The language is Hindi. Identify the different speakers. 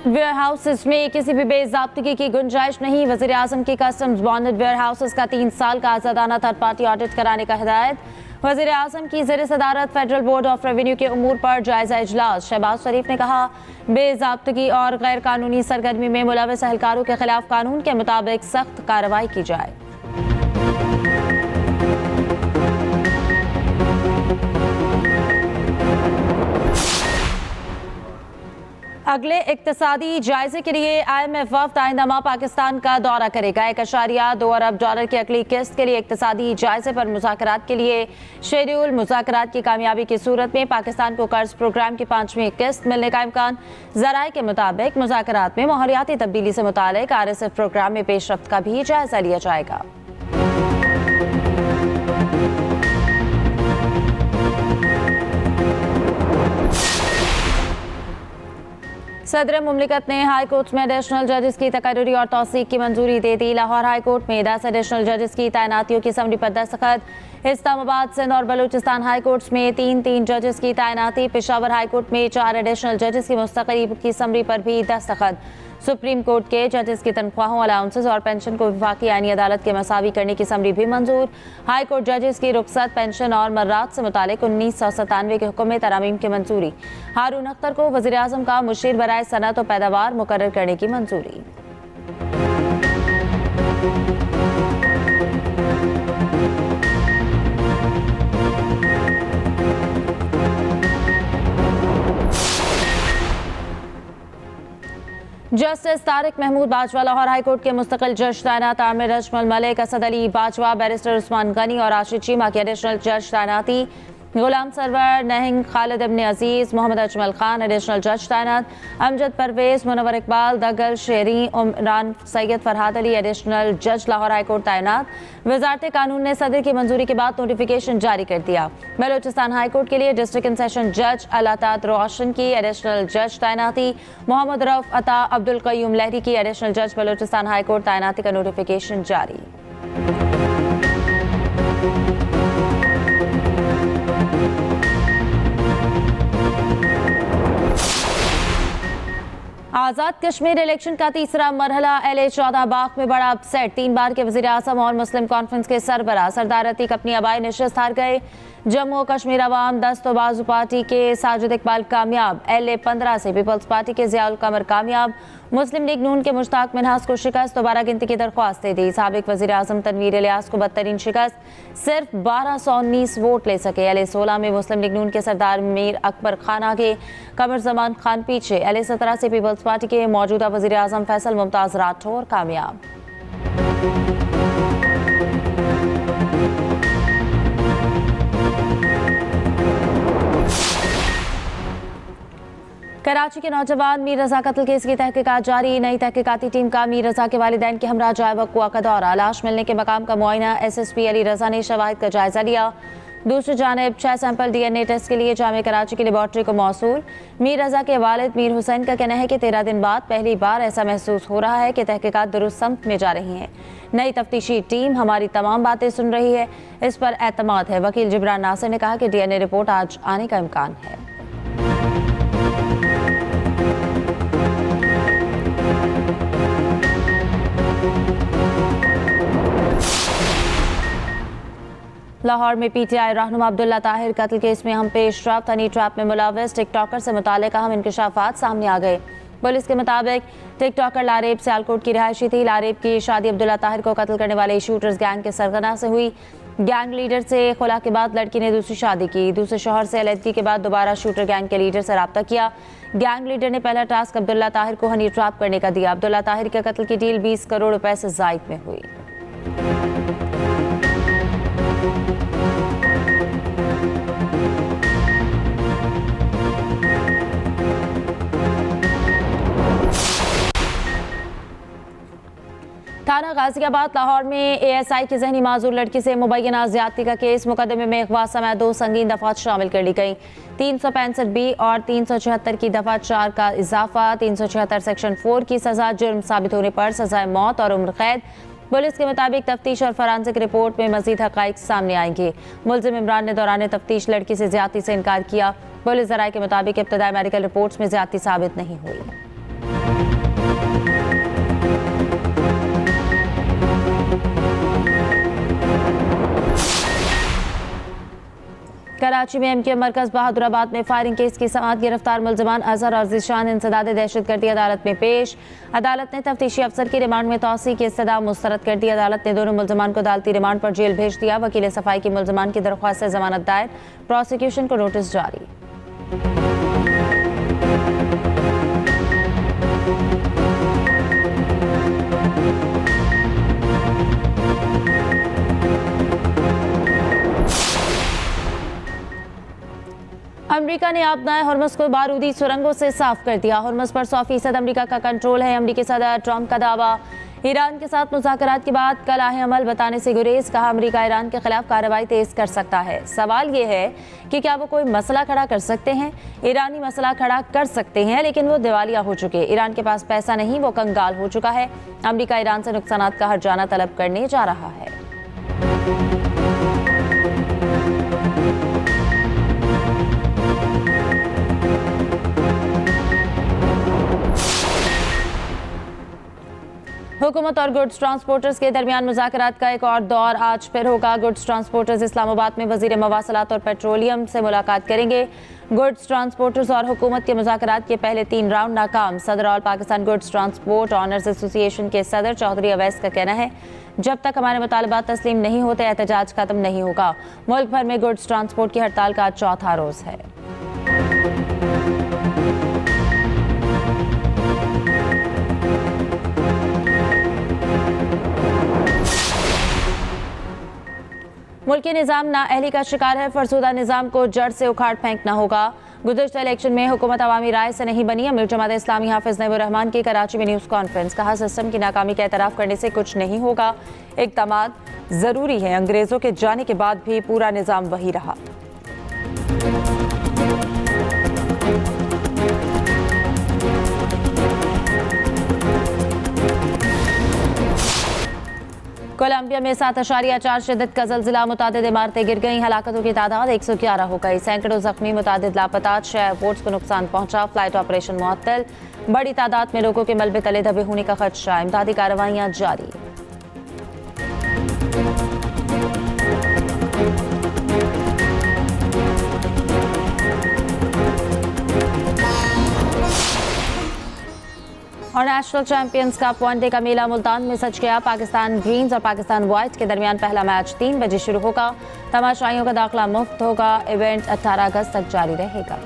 Speaker 1: वेयर हाउसेज में किसी भी बेज़ाब्तगी की गुंजाइश नहीं। वज़ीर आज़म की कस्टम्स बॉन्डेड वेयर हाउसेज का 3 साल का आज़ादाना थर्ड पार्टी ऑडिट कराने का हिदायत। वज़ीर आज़म की ज़ेर सदारत फेडरल बोर्ड ऑफ रेवेन्यू के उमूर पर जायजा इजलास। शहबाज शरीफ ने कहा, बेज़ाब्तगी और गैर कानूनी सरगर्मी में मुलविस एहलकारों के खिलाफ कानून के मुताबिक सख्त कार्रवाई की जाए। अगले इक्तिसादी जायजे के लिए IMF वफ्द आइंदा माह पाकिस्तान का दौरा करेगा। $1.2 अरब की अगली किस्त के लिए इक्तिसादी जायजे पर मुज़ाकरात के लिए शेड्यूल। मुज़ाकरात की कामयाबी की सूरत में पाकिस्तान को कर्ज प्रोग्राम की 5वीं किस्त मिलने का इम्कान। ज़राए के मुताबिक मुज़ाकरात में माहौलियाती तब्दीली से मुतालिक RSF प्रोग्राम में पेशरफ्त का भी जायजा लिया जाएगा। सदर मुमलिकत ने हाई कोर्ट में एडिशनल जजेस की तकर्री और तौसीक की मंजूरी दे दी। लाहौर हाई कोर्ट में 10 एडिशनल जजेस की तैनातियों की समरी पर दस्तखत। इस्लामाबाद, सिंध और बलूचिस्तान हाई कोर्ट्स में 3-3 जजेस की तैनाती। पेशावर हाई कोर्ट में 4 एडिशनल जजेस की मुस्तकली की समरी पर भी दस्तखत। सुप्रीम कोर्ट के जजेस की तनख्वाहों, अलाउंसेस और पेंशन को वफाकी आईनी अदालत के मसावी करने की समरी भी मंजूर। हाई कोर्ट जजेस की रुखसत, पेंशन और मर्रात से मुतालिक 1997 के हुक्म में तरामीम की मंजूरी। हारून अख्तर को वज़ीर आज़म का मुशीर बराए सनअत और पैदावार मुकर्रर करने की मंजूरी। Justice Tariq Mahmood Bajwa Lahore high court के मुस्तकिल जज तैनात। आमिर अजमल मलिक, असद अली बाजवा, बैरिस्टर उस्मान गनी और आशिक चीमा की एडिशनल जज तैनाती। गुलाम सरवर, नहिंग, खालिद इब्न अजीज, मोहम्मद अजमल खान एडिशनल जज तैनात। अमजद परवेज, मुनव्वर इकबाल, दगल शेरी, उमरान सैयद, फरहाद अली एडिशनल जज लाहौर हाई कोर्ट तैनात। वजारत कानून ने सदर की मंजूरी के बाद नोटिफिकेशन जारी कर दिया। बलूचिस्तान हाई कोर्ट के लिए डिस्ट्रिक्ट इन सेशन जज अलातात रोशन की एडिशनल जज तैनाती। मोहम्मद रऊफ अता अब्दुल कयूम लहरी की एडिशनल जज बलूचिस्तान हाई कोर्ट तैनाती का नोटिफिकेशन जारी। आज़ाद कश्मीर इलेक्शन का तीसरा मरहला LA-14 बाग में बड़ा अपसेट। 3 बार के वज़ीर आज़म और मुस्लिम कॉन्फ्रेंस के सरबराह सरदार अतीक अपनी आबाई नशिस्त हार गए। जम्मू कश्मीर अवाम दस्त बाजू पार्टी के साजिद इकबाल कामयाब। LA-15 से पीपल्स पार्टी के ज़ियाउल कमर कामयाब। मुस्लिम लीग नून के मुश्ताक मिन्हास को शिकस्त, दोबारा गिनती की दरख्वास्त दे दी। साबिक वज़ीर आज़म तनवीर इलियास को बदतरीन शिकस्त, सिर्फ 1219 वोट ले सके। LA-16 में मुस्लिम लीग नून के सरदार मीर अकबर खान आगे, कमर जमान खान पीछे। LA-17 से पीपल्स पार्टी के मौजूदा वज़ीर आज़म फैसल मुमताज़ राठौर कामयाब। कराची के नौजवान मीर रजा कत्ल केस की तहकीकात जारी। नई तहकीकाती टीम का मीर रजा के वालिदैन के हमरा जाए वक़ुआ का दौरा। लाश मिलने के मकाम का मुआयना। SSP अली रजा ने शवाहिद का जायजा लिया। दूसरी जानिब 6 सैंपल DNA टेस्ट के लिए जामे कराची की लेबॉर्ट्री को मौसूल। मीर रजा के वालिद मीर हुसैन का कहना है कि 13 दिन बाद पहली बार ऐसा महसूस हो रहा है कि तहकीकात दुरुस्त समत में जा रही हैं। नई तफ्तीशी टीम हमारी तमाम बातें सुन रही है, इस पर एतमाद है। वकील जिब्रान नासिर ने कहा कि DNA रिपोर्ट आज आने का इम्कान है। लाहौर में PTI रहनुमा अब्दुल्ला ताहिर कत्ल केस में हम पेश रफ्त। हनी ट्रैप में मुलविस टिकटॉकर से मुतालिक अहम इंकशाफात सामने आ गए। पुलिस के मुताबिक टिकटॉकर लारेब सियालकोट की रिहायशी थी। लारेब की शादी अब्दुल्ला ताहिर को कत्ल करने वाले शूटर्स गैंग के सरगना से हुई। गैंग लीडर से खुला के बाद लड़की ने दूसरी शादी की। दूसरे शौहर से अलहदगी के बाद दोबारा शूटर गैंग के लीडर से रब्ता किया। गैंग लीडर ने पहला टास्क अब्दुल्ला ताहिर को हनी ट्रैप करने का दिया। अब्दुल्ला ताहिर के कत्ल की डील 20 करोड़ रुपए से जायद में हुई। थाना गाजियाबाद लाहौर में ASI की जहनी माजूर लड़की से मुबैना ज्यादती का केस। मुकदमे में अगवा समेत 2 संगीन दफात शामिल कर ली गई। 365B और 376 की दफा 4 का इजाफा। 376 सेक्शन 4 की सजा जुर्म साबित होने पर सजाए मौत और उम्र कैद। पुलिस के मुताबिक तफ्तीश और फॉरेंसिक रिपोर्ट में मजीद हकाइक सामने आएंगे। मुलजिम इमरान ने दौरान तफ्तीश लड़की से ज्यादती से इनकार किया। पुलिस जराये के मुताबिक इब्तदाई मेडिकल रिपोर्ट्स में ज्यादती साबित नहीं हुई। कराची में MKM मरकज बहादुराबाद में फायरिंग केस की समाअत। गिरफ्तार मुलजमान अजहर और जिशान इंसदाद दहशतगर्दी अदालत में पेश। अदालत ने तफ्तीशी अफसर की रिमांड में तौसी की इस्तदा मुस्तरद कर दी। अदालत ने दोनों मुलजमान को अदालती रिमांड पर जेल भेज दिया। वकील सफाई की मुलजमान की दरख्वास्त से जमानत दायर, प्रोसिक्यूशन को नोटिस जारी। अमेरिका ने अपनाए हॉर्मस को बारूदी सुरंगों से साफ कर दिया। हॉर्मस पर 100% अमेरिका का कंट्रोल है। अमेरिकी सदर ट्रंप का दावा। ईरान के साथ मुज़ाकरात के बाद कलाहे अमल बताने से गुरेज। कहा अमेरिका ईरान के खिलाफ कार्रवाई तेज कर सकता है। सवाल ये है कि क्या वो कोई मसला खड़ा कर सकते हैं? ईरानी मसला खड़ा कर सकते हैं, लेकिन वो दिवालिया हो चुके। ईरान के पास पैसा नहीं, वो कंगाल हो चुका है। अमेरिका ईरान से नुकसानात का हर्जाना तलब करने जा रहा है। हुकूमत और गुड्स ट्रांसपोर्टर्स के दरमियान मुज़ाकरात का एक और दौर आज फिर होगा। गुड्स ट्रांसपोर्टर्स इस्लामाबाद में वज़ीर मवासलात और पेट्रोलियम से मुलाकात करेंगे। गुड्स ट्रांसपोर्टर्स और हुकूमत के मुज़ाकरात के पहले 3 राउंड नाकाम। सदर all Pakistan goods transport owners association के सदर चौधरी अवैस का कहना है, जब तक हमारे मुतालबात तस्लीम नहीं होते एहतजाज खत्म नहीं होगा। मुल्क भर में गुड्स ट्रांसपोर्ट की हड़ताल का चौथा रोज़ है। मुल्की निज़ाम नाअहली का शिकार है। फरसुदा निज़ाम को जड़ से उखाड़ फेंकना होगा। गुज़श्ता इलेक्शन में हुकूमत अवामी राय से नहीं बनी। अमीर जमात इस्लामी हाफिज नईमुर रहमान की कराची में न्यूज़ कॉन्फ्रेंस। कहा सिस्टम की नाकामी का एतराफ़ करने से कुछ नहीं होगा। इक़दामात ज़रूरी है। अंग्रेज़ों के जाने के बाद भी पूरा निज़ाम वही रहा। कोलंबिया में 7.4 शिद्दत का ज़लज़ला। मुतादिद इमारतें गिर गईं। हलाकतों की तादाद 111 हो गई। सैकड़ों जख्मी, मुतादिद लापता। 6 एयरपोर्ट्स को नुकसान पहुंचा। फ्लाइट ऑपरेशन मुअत्तल। बड़ी तादाद में लोगों के मलबे तले दबे होने का खदशा। इमदादी कार्रवाइयां जारी। और नेशनल चैंपियंस कप वनडे का मेला मुल्तान में सज गया। पाकिस्तान ग्रीन्स और पाकिस्तान व्हाइट के दरमियान पहला मैच 3 बजे शुरू होगा। तमाशाइयों का दाखिला मुफ्त होगा। इवेंट 18 अगस्त तक जारी रहेगा।